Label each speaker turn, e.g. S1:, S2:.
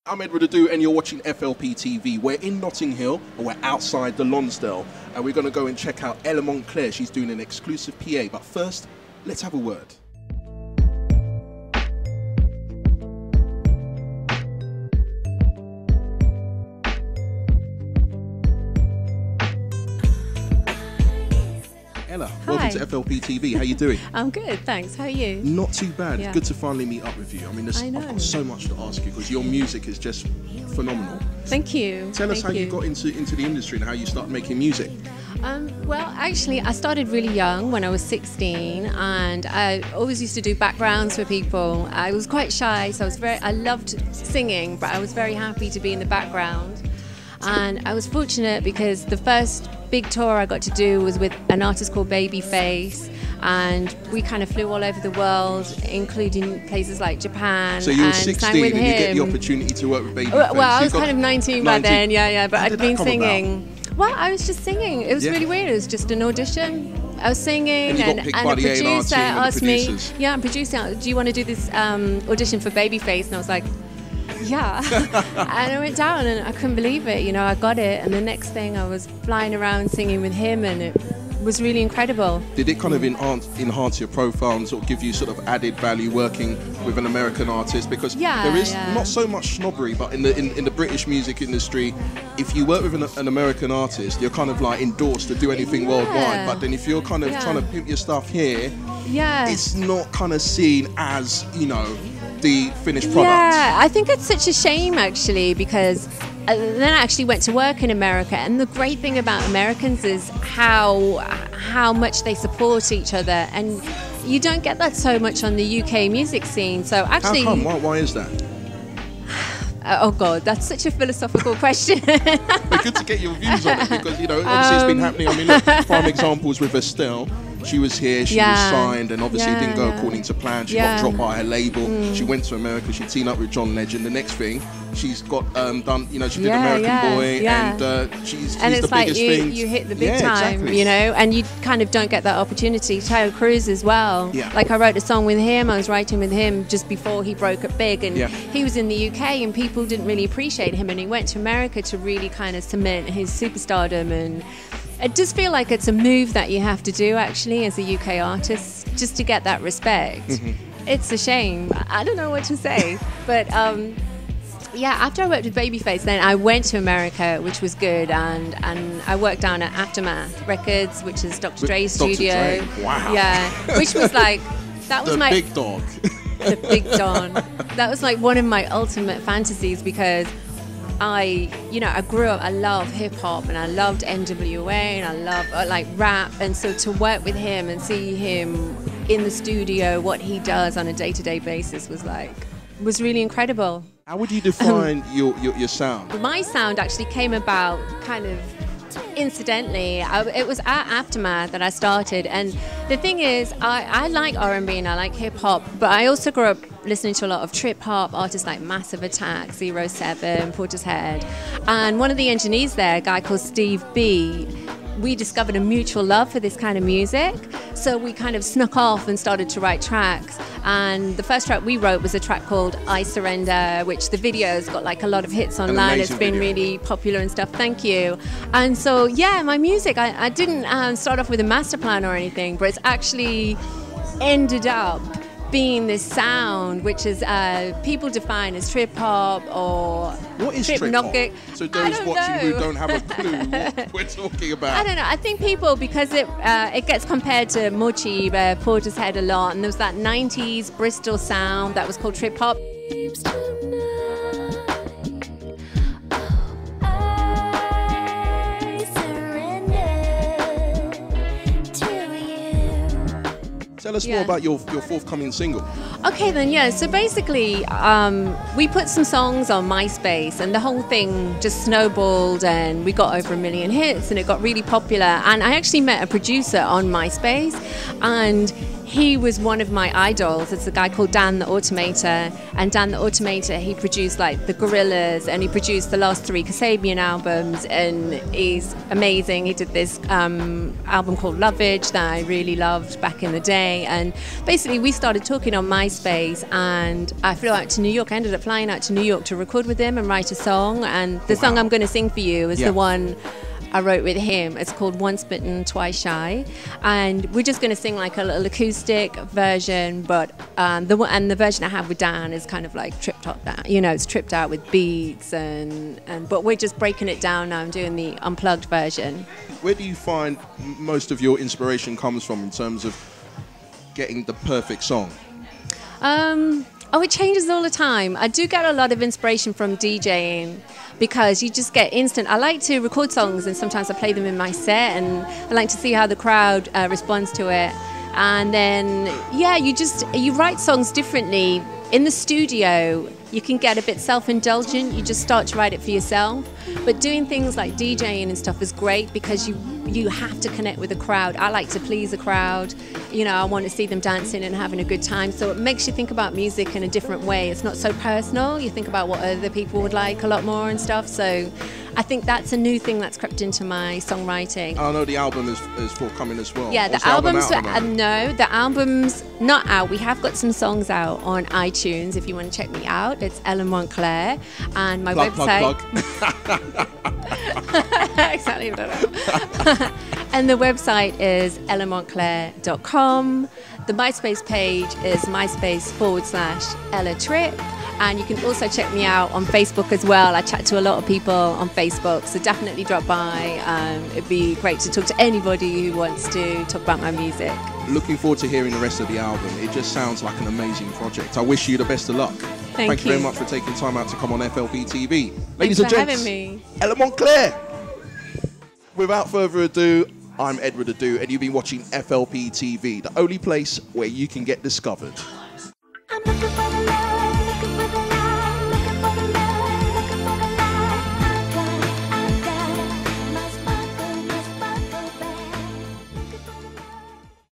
S1: I'm Edward Adu and you're watching FLP TV. We're in Notting Hill, or we're outside the Lonsdale, and we're going to go and check out Ella Montclare. She's doing an exclusive PA, but first, let's have a word. Ella, welcome to FLP TV. How you doing?
S2: I'm good, thanks. How are you?
S1: Not too bad.
S2: Yeah.
S1: It's good to finally meet up with you. I mean, I've got so much to ask you because your music is just phenomenal.
S2: Thank you.
S1: Tell us how you got into the industry and how you started making music.
S2: Well, actually, I started really young when I was 16, and I always used to do backgrounds for people. I was quite shy, so I loved singing, but I was very happy to be in the background. And I was fortunate because the first big tour I got to do was with an artist called Babyface, and we kind of flew all over the world, including places like Japan.
S1: So you were
S2: and
S1: 16
S2: sang with
S1: and you
S2: him.
S1: get the opportunity to work with Babyface.
S2: Well, I was kind of 19 by then, yeah, but I'd been singing.
S1: About?
S2: Well, I was just singing. It was really weird. It was just an audition. I was singing,
S1: and a
S2: producer asked me,
S1: producer,
S2: do you want to do this audition for Babyface? And I was like, yeah. And I went down and I couldn't believe it. You know, I got it. And the next thing I was flying around singing with him, and it was really incredible.
S1: Did it kind of enhance your profile and sort of give you sort of added value working with an American artist? Because there is not so much snobbery, but in the British music industry, if you work with an American artist, you're kind of like endorsed to do anything worldwide. But then if you're kind of trying to pimp your stuff here, it's not kind of seen as, you know, the finished product.
S2: Yeah, I think it's such a shame actually, because then I actually went to work in America, and the great thing about Americans is how much they support each other, and you don't get that so much on the UK music scene. So actually,
S1: how come? Why is that?
S2: Oh God, that's such a philosophical question.
S1: But good to get your views on it, because you know obviously it's been happening. I mean, look, prime examples with Estelle. She was here, she was signed, and obviously it didn't go according to plan. She got dropped by her label. She went to America, she teamed up with John Legend. The next thing, she's got done, you know, she did American Boy, and she's
S2: it's
S1: the
S2: like
S1: biggest thing.
S2: You hit the big time, you know, and you kind of don't get that opportunity. Terry Crews as well.
S1: Yeah.
S2: Like I wrote a song with him, I was writing with him just before he broke up big, and he was in the UK and people didn't really appreciate him, and he went to America to really kind of cement his superstardom. And I just feel like it's a move that you have to do actually as a UK artist, just to get that respect. It's a shame. I don't know what to say. But yeah, after I worked with Babyface, then I went to America, which was good, and I worked down at Aftermath Records, which is Dr. Dre's studio.
S1: Dre. Wow.
S2: Yeah, which was like, that was my
S1: big dog.
S2: The big Don. That was like one of my ultimate fantasies, because I grew up, I love hip hop and I loved NWA and I love like rap, and so to work with him and see him in the studio, what he does on a day-to-day basis was really incredible.
S1: How would you define your sound?
S2: My sound actually came about kind of incidentally. It was at Aftermath that I started, and the thing is, I like R&B and I like hip hop, but I also grew up listening to a lot of trip hop artists like Massive Attack, 07, Portishead, and one of the engineers there, a guy called Steve B, we discovered a mutual love for this kind of music, so we kind of snuck off and started to write tracks. And the first track we wrote was a track called I Surrender, which the video's got like a lot of hits online. It's been really popular and stuff. Thank you. And so yeah, my music, I didn't start off with a master plan or anything, but it's actually ended up being this sound, which is people define as trip hop or
S1: what is trip hop? So those watching who don't have a clue what we're talking about.
S2: I don't know. I think people, because it gets compared to Mochi, Portishead a lot, and there was that 90s Bristol sound that was called trip hop.
S1: Tell us more about your forthcoming single.
S2: Okay then, yeah. So basically, we put some songs on MySpace, and the whole thing just snowballed, and we got over 1 million hits, and it got really popular. And I actually met a producer on MySpace, and he was one of my idols. It's a guy called Dan the Automator, and Dan the Automator, he produced like the Gorillaz, and he produced the last 3 Kasabian albums, and he's amazing. He did this album called Lovage that I really loved back in the day, and basically we started talking on MySpace, and I flew out to New York. I ended up flying out to New York to record with him and write a song, and the song I'm going to sing for you is the one I wrote with him. It's called Once Bitten, Twice Shy, and we're just going to sing like a little acoustic version. But the version I have with Dan is kind of like tripped out. It's tripped out with beats, but we're just breaking it down now. I'm doing the unplugged version.
S1: Where do you find most of your inspiration comes from in terms of getting the perfect song?
S2: It changes all the time. I do get a lot of inspiration from DJing, because you just get instant. I like to record songs, and sometimes I play them in my set, and I like to see how the crowd responds to it. And then, you write songs differently. In the studio, you can get a bit self-indulgent. You just start to write it for yourself. But doing things like DJing and stuff is great, because you have to connect with the crowd. I like to please the crowd. I want to see them dancing and having a good time. So it makes you think about music in a different way. It's not so personal. You think about what other people would like a lot more and stuff. So I think that's a new thing that's crept into my songwriting.
S1: I know the album is forthcoming as well.
S2: Yeah, the album's no, the album's not out. We have got some songs out on iTunes if you want to check me out. It's Ella Montclare, and my website.
S1: Plug.
S2: Exactly. And the website is ellamontclair.com. The MySpace page is MySpace/Ella Tripp. And you can also check me out on Facebook as well. I chat to a lot of people on Facebook, so definitely drop by. It'd be great to talk to anybody who wants to talk about my music.
S1: Looking forward to hearing the rest of the album. It just sounds like an amazing project. I wish you the best of luck.
S2: Thank you
S1: very much for taking time out to come on FLP TV.
S2: Ladies and gents, having me.
S1: Ella Montclare. Without further ado, I'm Edward Adu, and you've been watching FLP TV, the only place where you can get discovered.
S3: I'm looking for